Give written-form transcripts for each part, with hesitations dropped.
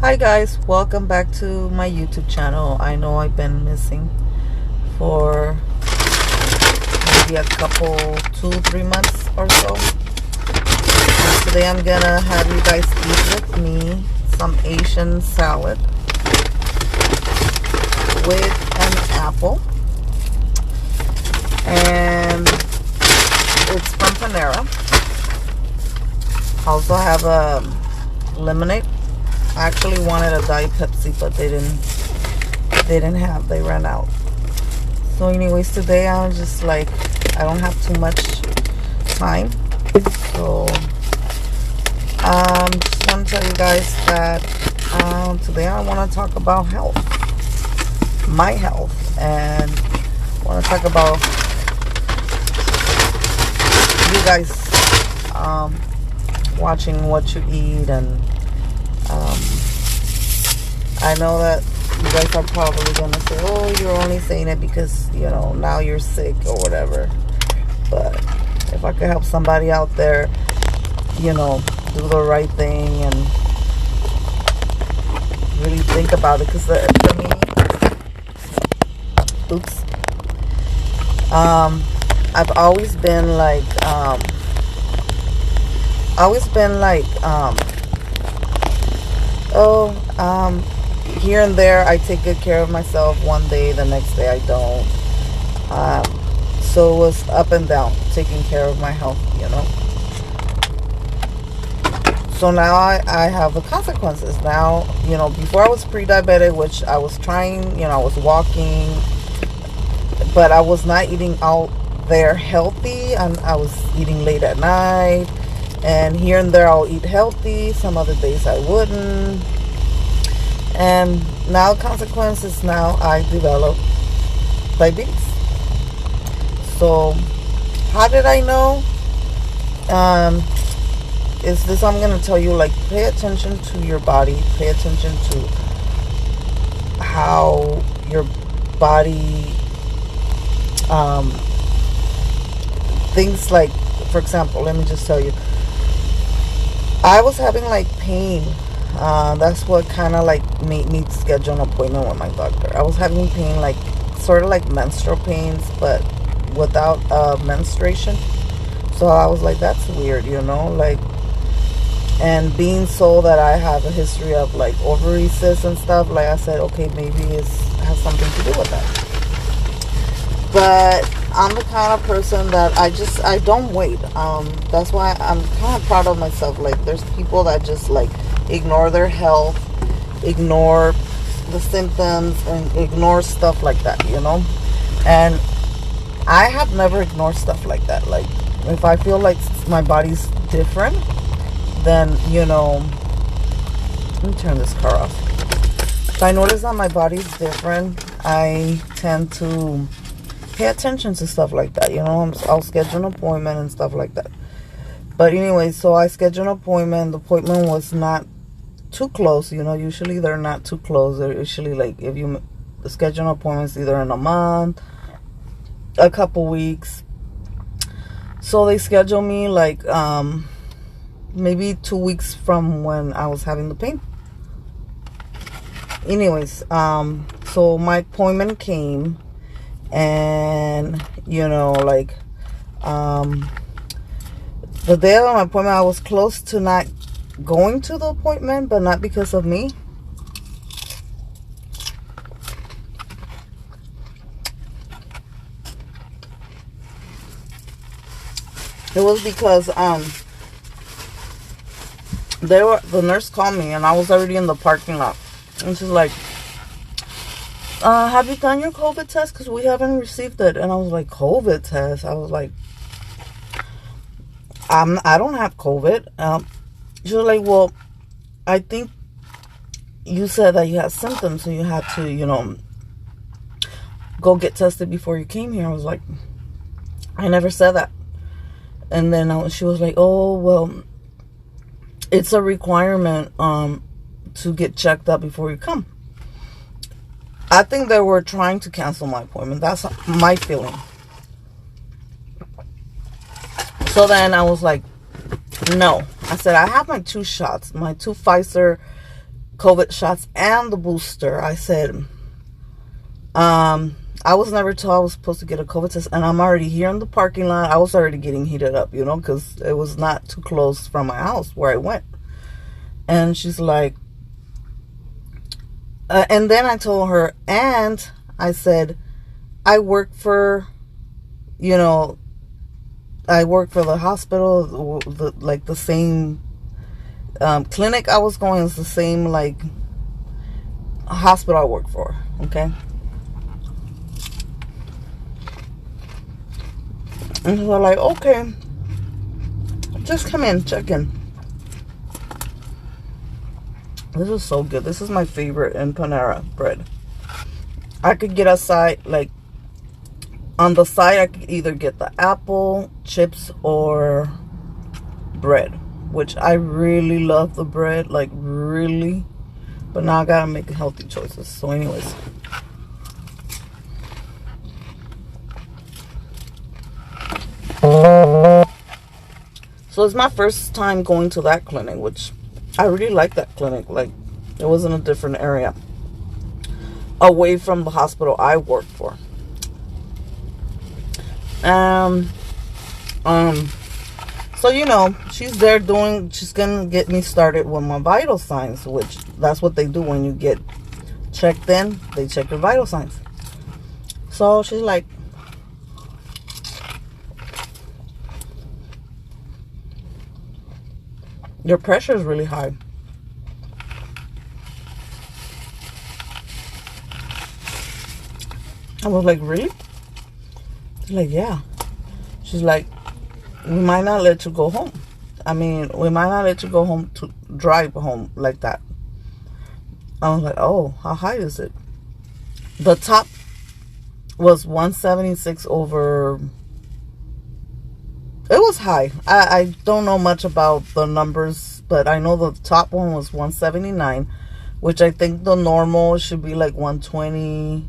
Hi guys, welcome back to my YouTube channel. I know I've been missing for maybe a couple, 2-3 months or so. And today I'm gonna have you guys eat with me some Asian salad with an apple. And it's from Panera. I also have a lemonade. I actually wanted a Diet Pepsi, but they ran out. So anyways, today I'm just like, I don't have too much time. So just want to tell you guys that today I want to talk about health, my health, and I want to talk about you guys watching what you eat. And I know that you guys are probably going to say, oh, you're only saying it because, you know, now you're sick or whatever. But if I could help somebody out there, you know, do the right thing and really think about it. Because for me, I've always been like, here and there I take good care of myself. One day, the next day I don't. So it was up and down, taking care of my health, you know. So now I have the consequences. Now, you know, before I was pre-diabetic, which I was trying, you know, I was walking, but I was not eating out there healthy, and I was eating late at night. And here and there I'll eat healthy. Some other days I wouldn't. And now consequences, now I develop diabetes. So how did I know? Is this, I'm going to tell you, like, pay attention to your body. Pay attention to how your body things like, for example, let me just tell you. I was having like pain. That's what kind of like made me schedule an appointment with my doctor. I was having pain, like sort of like menstrual pains, but without menstruation. So I was like, that's weird, you know, like, and being so that I have a history of like ovary cysts and stuff, like I said, okay, maybe it has something to do with that. But I'm the kind of person that I don't wait. That's why I'm kind of proud of myself. Like, there's people that just like ignore their health, ignore the symptoms, and ignore stuff like that, you know. And I have never ignored stuff like that. Like, if I feel like my body's different, then, you know, let me turn this car off. If I notice that my body's different, I tend to pay attention to stuff like that, you know. I'll schedule an appointment and stuff like that. But anyway, so I scheduled an appointment. The appointment was not too close, you know. Usually they're not too close. They're usually like, if you schedule an appointment, either in a month, a couple weeks. So they scheduled me like maybe 2 weeks from when I was having the pain. Anyways, so my appointment came. And, you know, like, the day of my appointment, I was close to not going to the appointment, but not because of me. It was because, the nurse called me, and I was already in the parking lot. And she's like, have you done your COVID test? Because we haven't received it. And I was like, COVID test? I was like, I don't have COVID. She was like, well, I think you said that you had symptoms, so you had to, you know, go get tested before you came here. I was like, I never said that. And then she was like, oh, well, it's a requirement to get checked out before you come. I think they were trying to cancel my appointment. That's my feeling. So then I was like, no. I said, I have my 2 shots. My 2 Pfizer COVID shots and the booster. I said, I was never told I was supposed to get a COVID test, and I'm already here in the parking lot. I was already getting heated up, you know, because it was not too close from my house where I went. And she's like, and then I told her, and I said, I work for, you know, I work for the hospital, like the same clinic I was going is the same, like, hospital I work for, okay? And so they're like, okay, just come in, check in. This is so good. This is my favorite in Panera bread. I could get a side, like, on the side, I could either get the apple, chips, or bread. Which I really love the bread, like, really. But now I gotta make healthy choices. So anyways. So it's my first time going to that clinic, which I really like that clinic. Like, it was in a different area, away from the hospital I work for. So, you know, she's there she's gonna get me started with my vital signs, which that's what they do when you get checked in. They check your vital signs. So she's like, your pressure is really high. I was like, really? She's like, yeah. She's like, we might not let you go home. I mean, we might not let you go home to drive home like that. I was like, oh, how high is it? The top was 176 over. It was high. I don't know much about the numbers, but I know the top one was 179, which I think the normal should be like 120,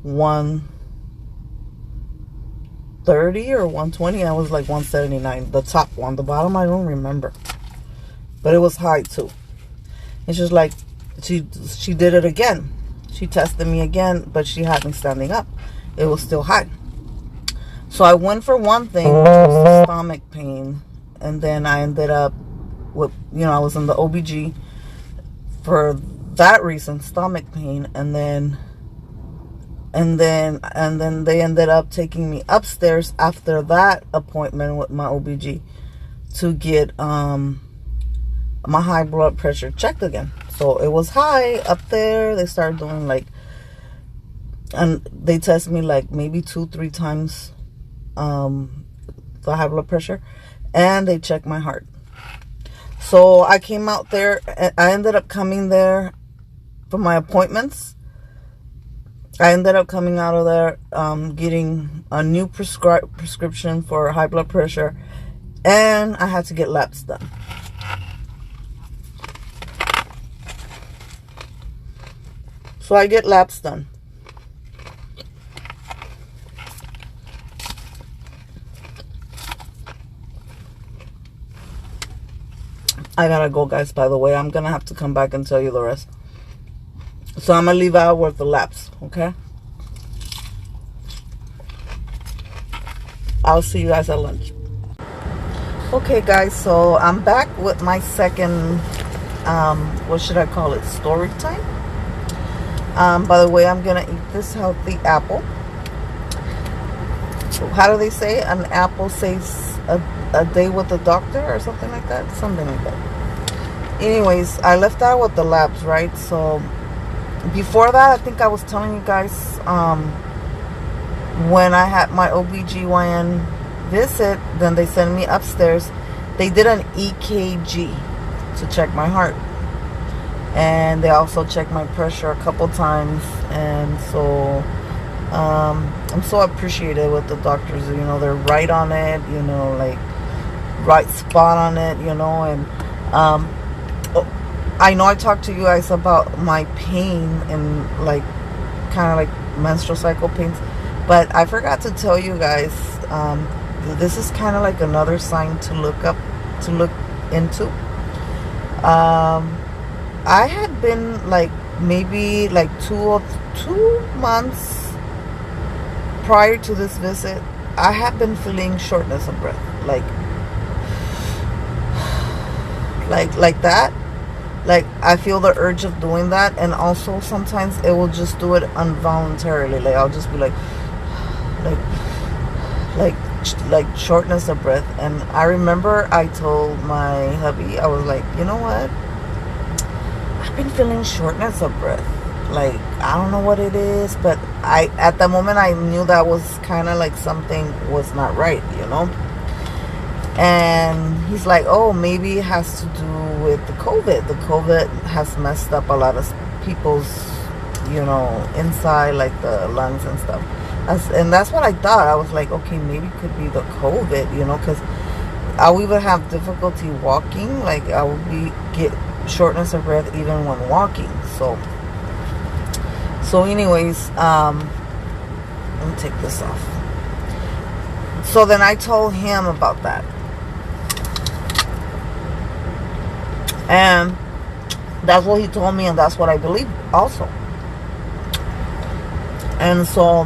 130 or 120. I was like 179. The top one. The bottom, I don't remember. But it was high too. And she's like, she did it again. She tested me again, but she had me standing up. It was still high. So I went for one thing, which was stomach pain. And then I ended up with, you know, I was in the OBG for that reason, stomach pain. And then they ended up taking me upstairs after that appointment with my OBG to get my high blood pressure checked again. So it was high up there. They started doing like, and they test me like maybe 2-3 times the high blood pressure, and they checked my heart. So I came out there, and I ended up coming there for my appointments. I ended up coming out of there getting a new prescription for high blood pressure, and I had to get labs done. So I get labs done. I gotta go, guys, by the way. I'm gonna have to come back and tell you the rest. So I'm gonna leave out with the labs, okay? I'll see you guys at lunch. Okay, guys, so I'm back with my second, what should I call it, story time? By the way, I'm gonna eat this healthy apple. How do they say? An apple saves a day with the doctor or something like that? Something like that. Anyways, I left out with the labs, right? So before that, I think I was telling you guys, when I had my OBGYN visit, then they sent me upstairs. They did an EKG to check my heart. And they also checked my pressure a couple times. And so I'm so appreciative with the doctors. You know, they're right on it, you know, like right spot on it, you know. And I know I talked to you guys about my pain and like kind of like menstrual cycle pains, but I forgot to tell you guys, this is kind of like another sign to look into. I had been like maybe like 2 months prior to this visit. I had been feeling shortness of breath, like that. Like I feel the urge of doing that, and also sometimes it will just do it involuntarily. Like I'll just be like, like shortness of breath. And I remember I told my hubby, I was like, you know what? I've been feeling shortness of breath. Like I don't know what it is, but at the moment I knew that was kind of like something was not right, you know. And he's like, oh, maybe it has to do with the COVID. The COVID has messed up a lot of people's, you know, inside, like the lungs and stuff. And that's what I thought. I was like, okay, maybe it could be the COVID, you know, because I would even have difficulty walking. Like I would get shortness of breath even when walking. So anyways, let me take this off. So then I told him about that. And that's what he told me, and that's what I believe also. And so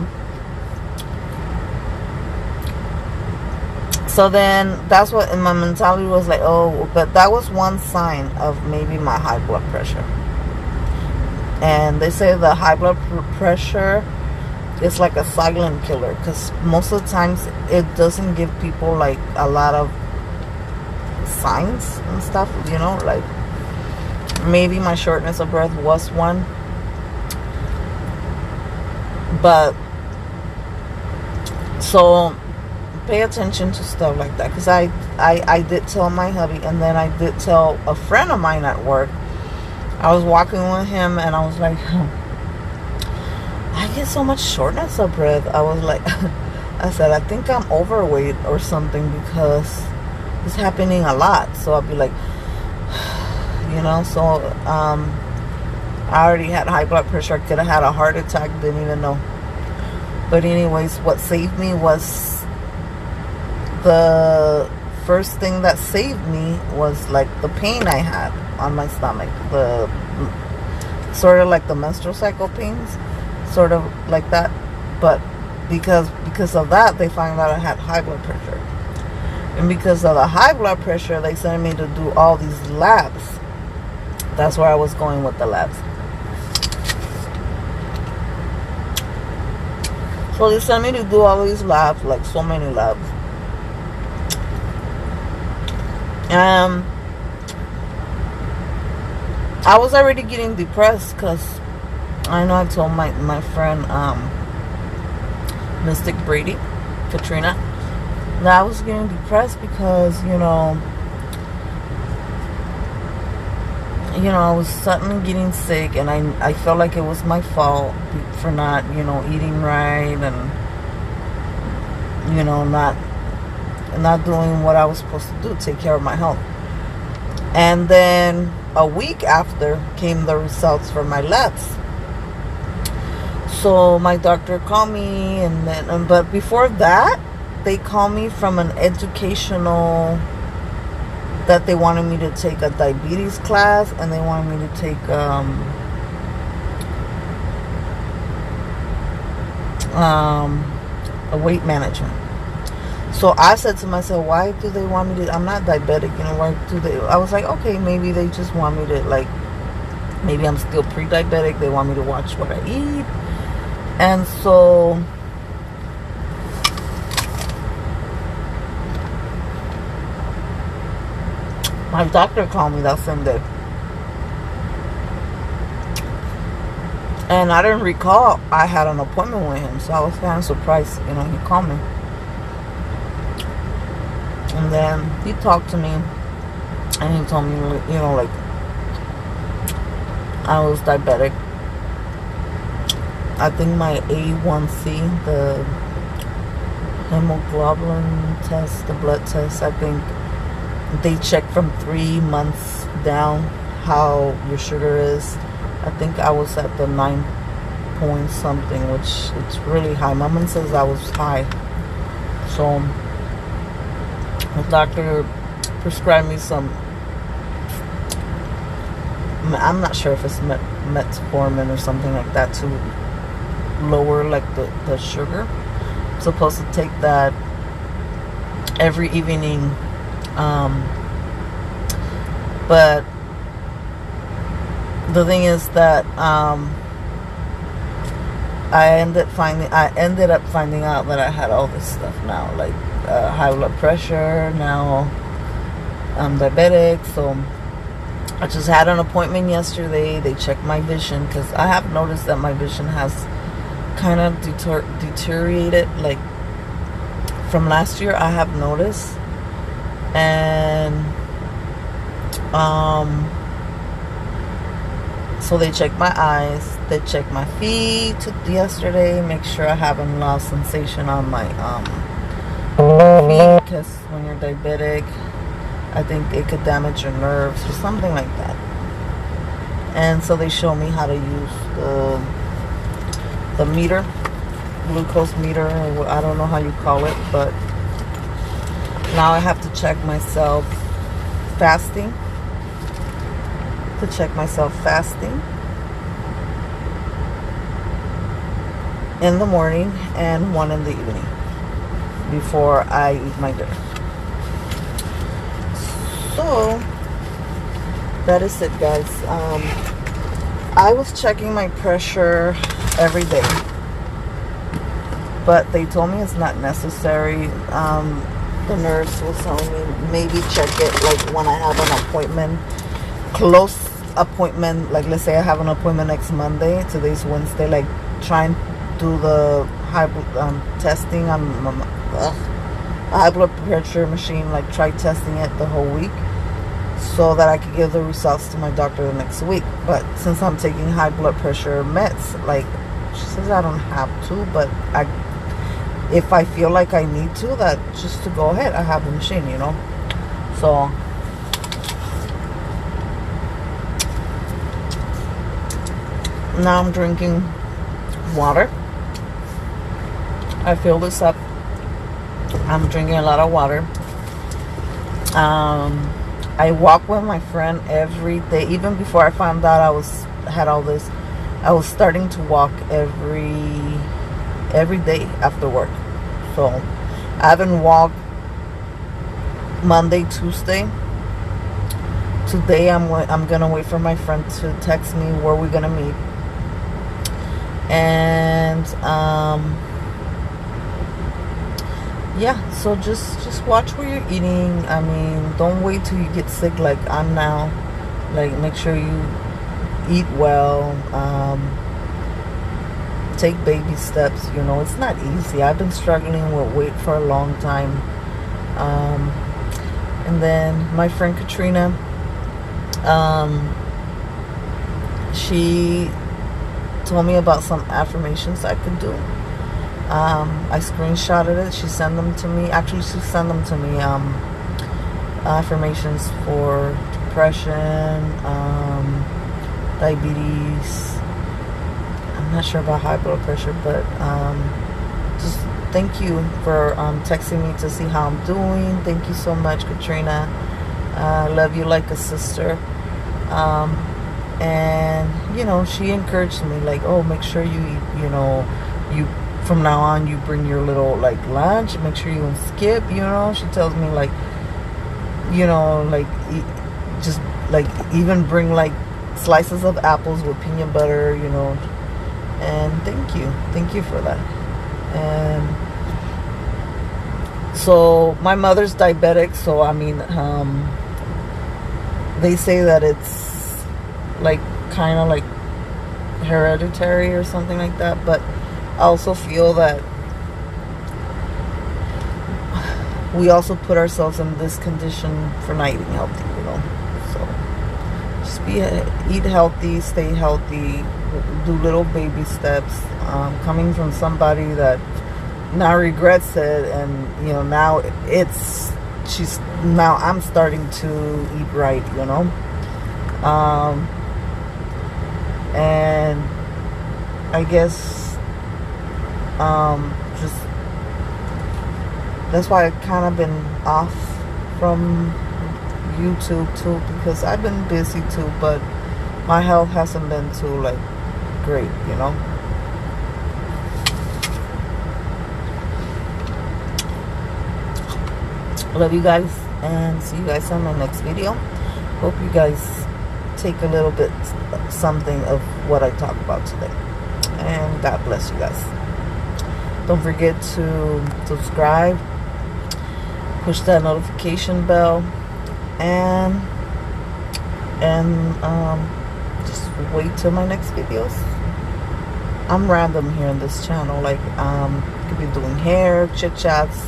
then that's what in my mentality was like, oh, but that was one sign of maybe my high blood pressure. And they say the high blood pressure is like a silent killer, because most of the times it doesn't give people like a lot of signs and stuff, you know. Like maybe my shortness of breath was one, but so pay attention to stuff like that, because I did tell my hubby, and then I did tell a friend of mine at work. I was walking with him and I was like, I get so much shortness of breath. I was like, I said, I think I'm overweight or something, because it's happening a lot. So I'll be like, you know. So I already had high blood pressure. I could have had a heart attack, didn't even know. But anyways, what saved me was, the first thing that saved me was like the pain I had on my stomach, the sort of like the menstrual cycle pains, sort of like that. But because of that, they found out I had high blood pressure. And because of the high blood pressure, they sent me to do all these labs. That's where I was going with the labs. So they sent me to do all these labs, like so many labs. I was already getting depressed, because I know I told my friend Mystic Brady, Katrina, that I was getting depressed because, you know, I was suddenly getting sick, and I felt like it was my fault for not, you know, eating right, and, you know, not doing what I was supposed to do, take care of my health. And then a week after came the results for my labs. So my doctor called me, but before that, they called me from an educational, that they wanted me to take a diabetes class, and they wanted me to take a weight management. So I said to myself, why do they want me to? I'm not diabetic, you know. Why do they? I was like, okay, maybe they just want me to, like, maybe I'm still pre-diabetic. They want me to watch what I eat. And so my doctor called me that same day. And I didn't recall I had an appointment with him. So I was kind of surprised, you know, he called me. And then he talked to me, and he told me, you know, like, I was diabetic. I think my A1C, the hemoglobin test, the blood test, I think they check from 3 months down how your sugar is. I think I was at the 9 point something, which it's really high. My mom says I was high. So the doctor prescribed me some I'm not sure if it's metformin or something like that to lower like the sugar. I'm supposed to take that every evening, but the thing is that I ended up finding out that I had all this stuff now, like high blood pressure. Now I'm diabetic, so I just had an appointment yesterday. They checked my vision because I have noticed that my vision has kind of deteriorated, like from last year. I have noticed, and so they checked my eyes, they checked my feet yesterday, make sure I haven't lost sensation on my feet, because when you're diabetic, I think it could damage your nerves or something like that. And so they show me how to use the meter, glucose meter, or I don't know how you call it, but now I have to check myself fasting. In the morning and one in the evening before I eat my dinner. So that is it, guys. I was checking my pressure every day, but they told me it's not necessary. The nurse was telling me maybe check it like when I have an appointment, close appointment, like let's say I have an appointment next Monday, today's Wednesday, like try and do the testing on a high blood pressure machine, like try testing it the whole week so that I could give the results to my doctor the next week. But since I'm taking high blood pressure meds, like she says I don't have to, but if I feel like I need to, that just to go ahead, I have the machine, you know. So now I'm drinking water. I fill this up. I'm drinking a lot of water. I walk with my friend every day. Even before I found out I had all this, I was starting to walk every day after work. So I haven't walked Monday, Tuesday. Today I'm gonna wait for my friend to text me where we're gonna meet. And yeah, so just watch where you're eating. I mean, don't wait till you get sick like I'm now. Like, make sure you eat well. Take baby steps. You know, it's not easy. I've been struggling with weight for a long time. And then my friend Katrina, she told me about some affirmations I could do. I screenshotted it. She sent them to me. Actually, she sent them to me. Affirmations for depression, diabetes. I'm not sure about high blood pressure, but just thank you for texting me to see how I'm doing. Thank you so much, Katrina. I love you like a sister. And you know, she encouraged me, like, oh, make sure you eat, you know, you from now on you bring your little like lunch, make sure you don't skip, you know. She tells me, like, you know, like just like even bring like slices of apples with peanut butter, you know. And thank you for that. And so my mother's diabetic, so I mean, they say that it's like kind of like hereditary or something like that, but I also feel that we also put ourselves in this condition for not eating healthy, you know. So just eat healthy, stay healthy, do little baby steps. Coming from somebody that now regrets it, and you know, now I'm starting to eat right, you know. And I guess just that's why I kind of been off from YouTube too, because I've been busy too, but my health hasn't been too like great, you know. Love you guys, and see you guys on my next video. Hope you guys take a little bit something of what I talk about today, and God bless you guys. Don't forget to subscribe, push that notification bell, and just wait till my next videos. I'm random here on this channel, like could be doing hair, chit chats,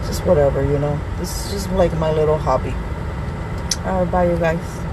just whatever, you know. This is just like my little hobby. Alright, bye you guys.